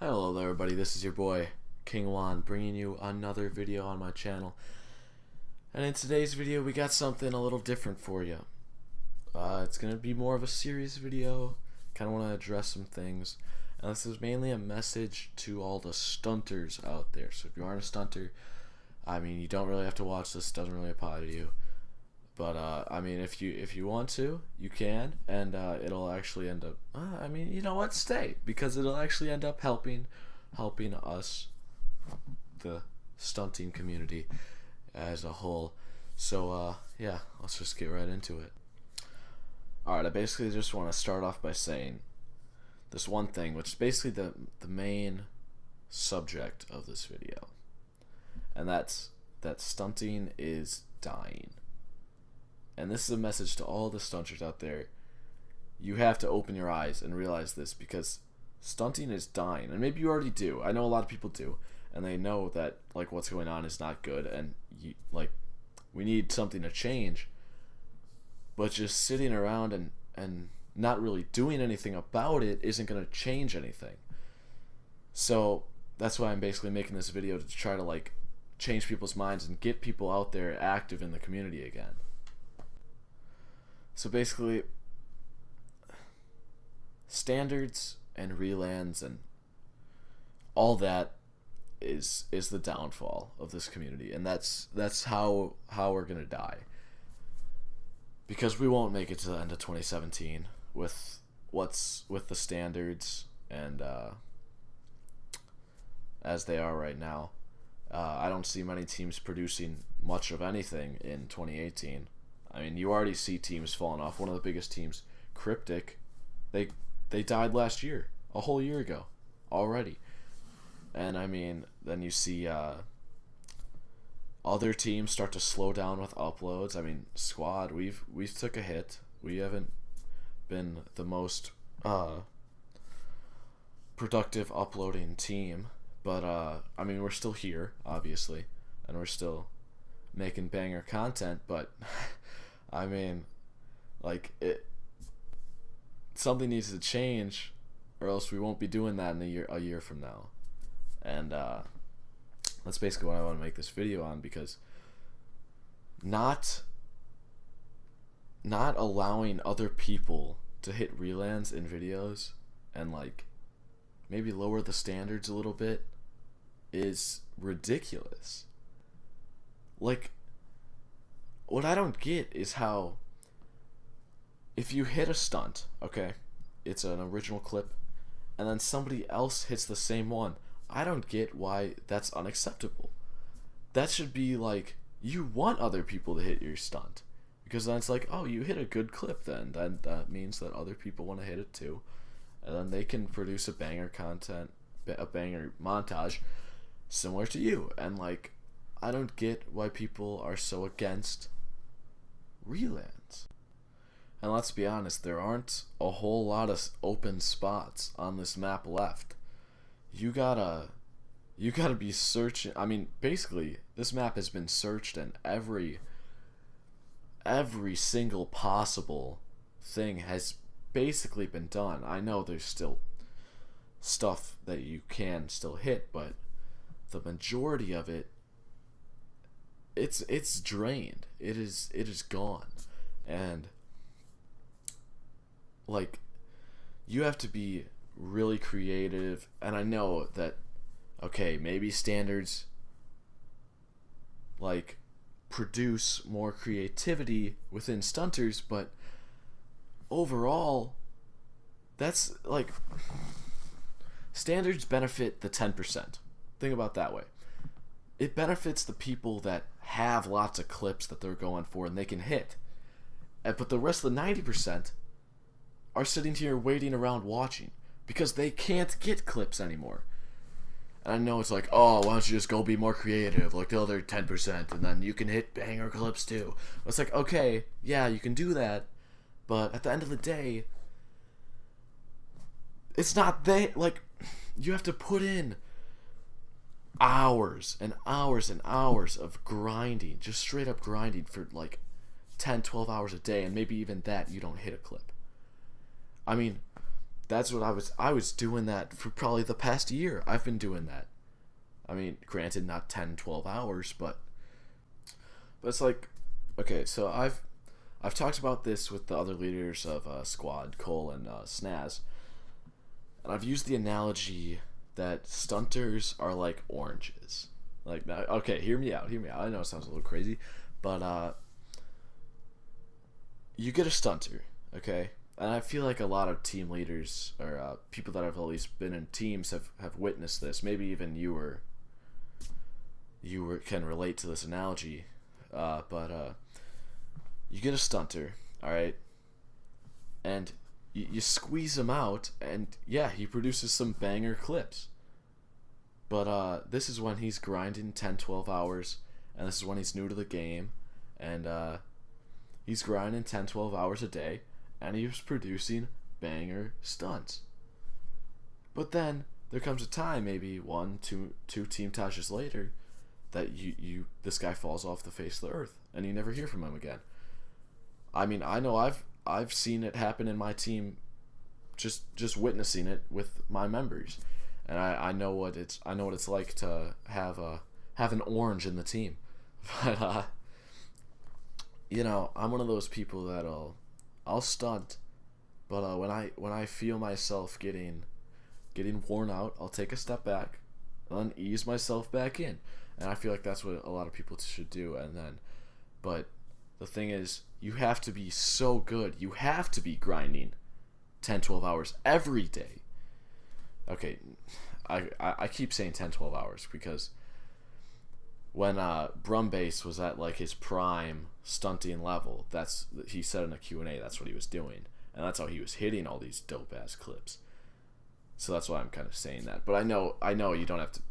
Hello there everybody, this is your boy King Juan bringing you another video on my channel. And in today's video we got something a little different for you. It's going to be more of a serious video, kind of want to address some things. And this is mainly a message to all the stunters out there. So if you aren't a stunter, I mean you don't really have to watch this, it doesn't really apply to you. But I mean, if you want to, you can, and it'll actually end up. I mean, you know what? Stay, because it'll actually end up helping us, the stunting community, as a whole. So yeah, let's just get right into it. All right, I basically just want to start off by saying this one thing, which is basically the main subject of this video, and that's that stunting is dying. And this is a message to all the stunters out there. You have to open your eyes and realize this, because stunting is dying. And maybe you already do. I know a lot of people do. And they know that like what's going on is not good, and we need something to change. But just sitting around and not really doing anything about it isn't going to change anything. So that's why I'm basically making this video, to try to change people's minds and get people out there active in the community again. So basically, standards and relands and all that is the downfall of this community, and that's how we're gonna die, because we won't make it to the end of 2017 with the standards and as they are right now. I don't see many teams producing much of anything in 2018. I mean, you already see teams falling off. One of the biggest teams, Cryptic, they died last year, a whole year ago, already. And I mean, then you see other teams start to slow down with uploads. I mean, Squad, we've took a hit. We haven't been the most productive uploading team, but I mean, we're still here, obviously, and we're still making banger content, but I mean, something needs to change, or else we won't be doing that in a year from now. And that's basically what I want to make this video on, because not allowing other people to hit relands in videos and maybe lower the standards a little bit is ridiculous. What I don't get is how, if you hit a stunt, okay, it's an original clip, and then somebody else hits the same one, I don't get why that's unacceptable. That should be you want other people to hit your stunt, because then it's oh, you hit a good clip, then that means that other people want to hit it too, and then they can produce a banger montage similar to you. And I don't get why people are so against relands. And let's be honest, there aren't a whole lot of open spots on this map left. You gotta be searching. I mean, basically, this map has been searched, and every single possible thing has basically been done. I know there's still stuff that you can still hit, but the majority of it, it's drained. It is gone. And you have to be really creative. And I know that, okay, maybe standards produce more creativity within stunters, but overall that's standards benefit the 10%. Think about it that way. It benefits the people that have lots of clips that they're going for and they can hit. But the rest of the 90% are sitting here waiting around watching, because they can't get clips anymore. And I know it's oh, why don't you just go be more creative like the other 10%, and then you can hit banger clips too. It's okay, yeah, you can do that, but at the end of the day, it's not they. You have to put in hours and hours and hours of grinding, just straight up grinding for 10-12 hours a day, and maybe even that you don't hit a clip. I mean, that's what I was doing that for probably the past year. I've been doing that. I mean, granted, not 10, 12 hours, but it's like, okay, so I've talked about this with the other leaders of Squad, Cole, and Snaz, and I've used the analogy that stunters are like oranges. Like, okay, hear me out. I know it sounds a little crazy, but you get a stunter, okay? And I feel like a lot of team leaders or people that have at least been in teams have witnessed this. Maybe even you can relate to this analogy. But you get a stunter, all right, and you squeeze him out, and yeah, he produces some banger clips. But this is when he's grinding 10, 12 hours, and this is when he's new to the game, and he's grinding 10, 12 hours a day, and he was producing banger stunts. But then there comes a time, maybe one, two team touches later, that this guy falls off the face of the earth, and you never hear from him again. I mean, I know I've seen it happen in my team, just witnessing it with my members, and I know what it's like to have an orange in the team. But you know, I'm one of those people that I'll stunt, but when I feel myself getting worn out, I'll take a step back and then ease myself back in. And I feel like that's what a lot of people should do. But the thing is, you have to be so good. You have to be grinding 10, 12 hours every day. Okay, I keep saying 10, 12 hours because when Brumbase was at like his prime stunting level, he said in a Q&A that's what he was doing, and that's how he was hitting all these dope ass clips. So that's why I'm kind of saying that. But I know you don't have to.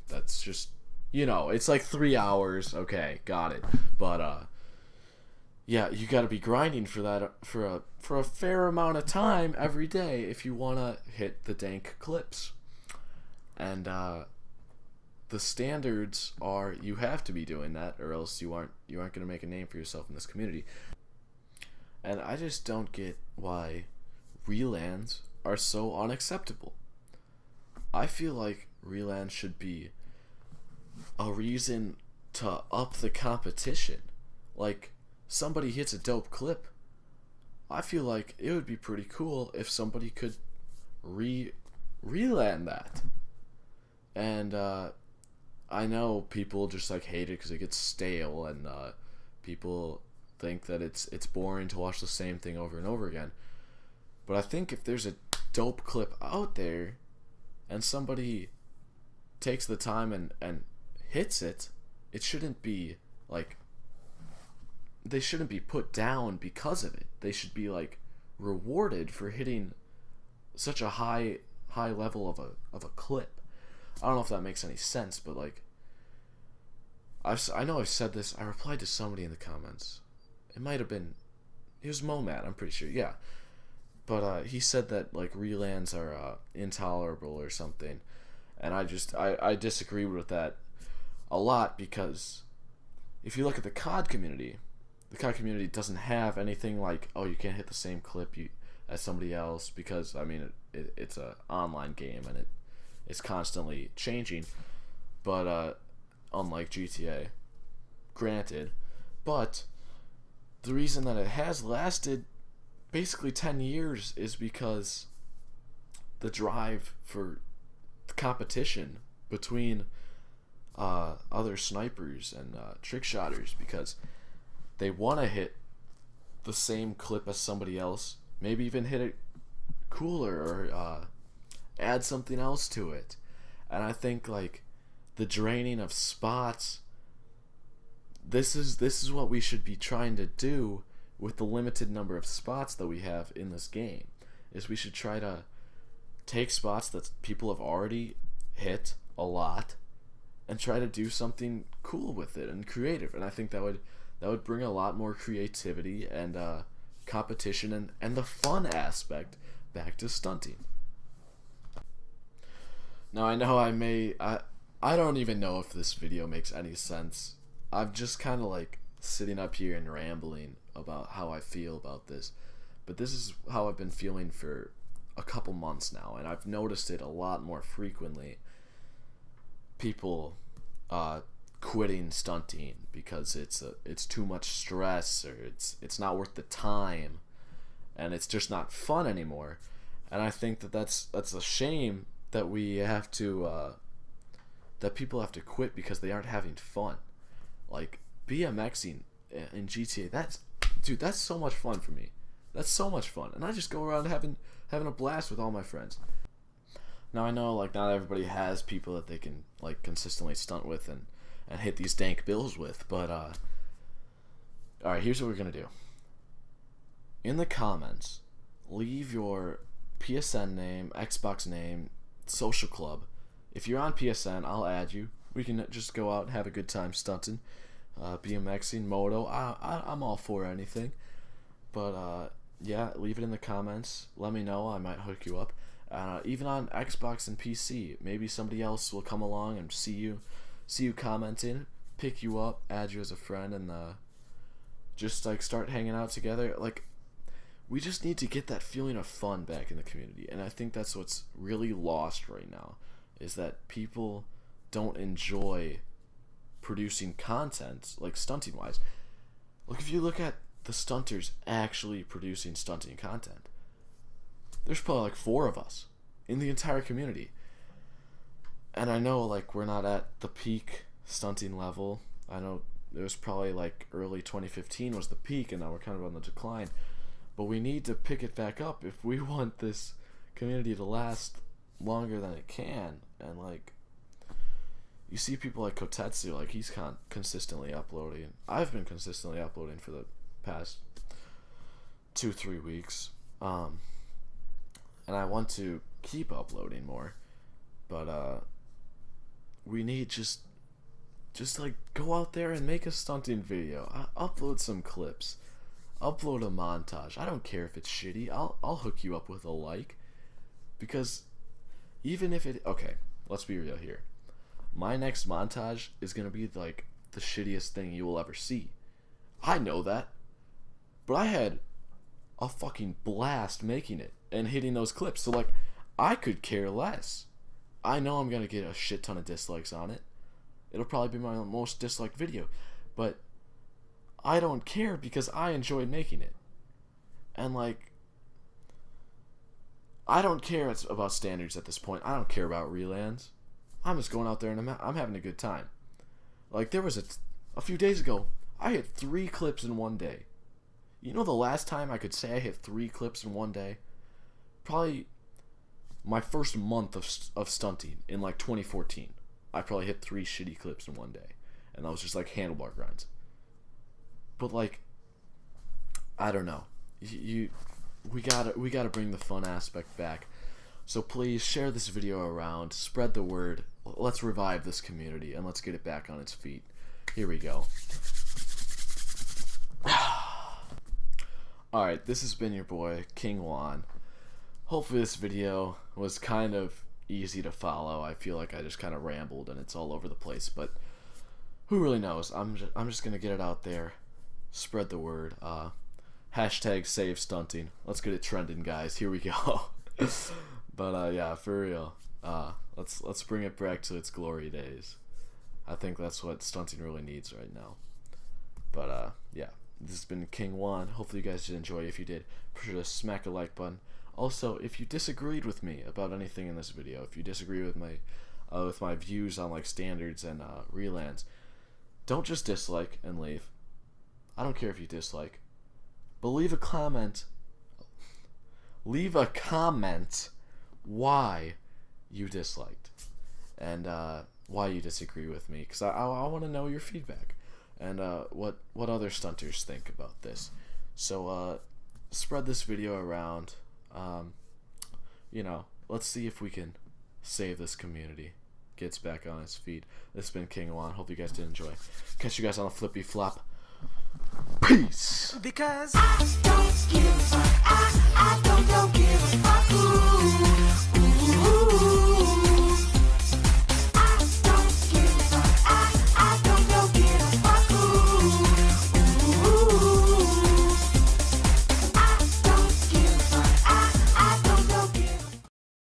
That's just, you know, it's like 3 hours. Okay, got it. But yeah, you got to be grinding for that for a fair amount of time every day if you want to hit the dank clips. And the standards are you have to be doing that, or else you aren't going to make a name for yourself in this community. And I just don't get why relands are so unacceptable. I feel like relands should be a reason to up the competition. Like, somebody hits a dope clip, I feel like it would be pretty cool if somebody could reland that. And I know people just like hate it because it gets stale, and people think that it's boring to watch the same thing over and over again. But I think if there's a dope clip out there and somebody takes the time and hits it, it shouldn't be like, they shouldn't be put down because of it. They should be like rewarded for hitting such a high level of a clip. I don't know if that makes any sense, but like, I know I've said this. I replied to somebody in the comments. It might have been, it was Momad, I'm pretty sure, yeah. But he said that like relands are intolerable or something, and I disagree with that a lot, because if you look at the COD community doesn't have anything like, oh, you can't hit the same clip as somebody else, because I mean it's a online game and it's constantly changing. But unlike GTA, granted, but the reason that it has lasted basically 10 years is because the drive for competition between other snipers and trick shotters, because they want to hit the same clip as somebody else, maybe even hit it cooler, or add something else to it. And I think like the draining of spots, this is what we should be trying to do with the limited number of spots that we have in this game. Is we should try to take spots that people have already hit a lot and try to do something cool with it and creative. And I think that would bring a lot more creativity and competition and the fun aspect back to stunting. Now I know I don't even know if this video makes any sense. I'm just kind of like sitting up here and rambling about how I feel about this, but this is how I've been feeling for a couple months now, and I've noticed it a lot more frequently. People quitting stunting because it's too much stress, or it's not worth the time, and it's just not fun anymore. And I think that's a shame that we have to that people have to quit because they aren't having fun. Like BMXing in GTA, that's so much fun for me. That's so much fun, and I just go around having a blast with all my friends. Now I know like not everybody has people that they can like consistently stunt with and hit these dank bills with, but alright, here's what we're gonna do. In the comments, leave your PSN name, Xbox name, social club. If you're on PSN, I'll add you. We can just go out and have a good time stunting, BMXing, moto. I'm all for anything. But yeah, leave it in the comments. Let me know. I might hook you up. Even on Xbox and PC, maybe somebody else will come along and see you commenting, pick you up, add you as a friend, and just like start hanging out together. Like, we just need to get that feeling of fun back in the community, and I think that's what's really lost right now, is that people don't enjoy producing content, like stunting wise. Like, if you look at the stunters actually producing stunting content, there's probably like 4 of us in the entire community. And I know like we're not at the peak stunting level. I know it was probably like early 2015 was the peak, and now we're kind of on the decline. But we need to pick it back up if we want this community to last longer than it can. And like, you see people like Kotetsu, like he's consistently uploading. I've been consistently uploading for the past 2-3 weeks. And I want to keep uploading more. But we need just like go out there and make a stunting video. Upload some clips. Upload a montage. I don't care if it's shitty. I'll hook you up with a like. Because even if it... Okay, let's be real here. My next montage is going to be like the shittiest thing you will ever see. I know that. But I had a fucking blast making it and hitting those clips. So like, I could care less. I know I'm going to get a shit ton of dislikes on it. It'll probably be my most disliked video. But I don't care because I enjoyed making it. And like, I don't care about standards at this point. I don't care about relands. I'm just going out there and I'm having a good time. Like, there was a few days ago, I hit 3 clips in one day. You know the last time I could say I hit 3 clips in one day? Probably my first month of stunting in like 2014. I probably hit 3 shitty clips in one day. And that was just like handlebar grinds. But like, I don't know. We gotta bring the fun aspect back. So please share this video around, spread the word. Let's revive this community and let's get it back on its feet. Here we go. Alright, this has been your boy, King Juan. Hopefully this video was kind of easy to follow. I feel like I just kind of rambled and it's all over the place, but who really knows? I'm just gonna get it out there. Spread the word. Hashtag save stunting. Let's get it trending, guys. Here we go. But yeah, for real. Let's bring it back to its glory days. I think that's what stunting really needs right now. But yeah, this has been King Juan. Hopefully you guys did enjoy. If you did, be sure to smack a like button. Also, if you disagreed with me about anything in this video, if you disagree with my views on like standards and relands, don't just dislike and leave. I don't care if you dislike, but leave a comment. Leave a comment why you disliked and why you disagree with me, because I want to know your feedback and what other stunters think about this. So spread this video around. You know, let's see if we can save this community, gets back on its feet. This has been King Juan. Hope you guys did enjoy. Catch you guys on a flippy flop. Peace. Because I don't give a fuck. I don't give a fuck.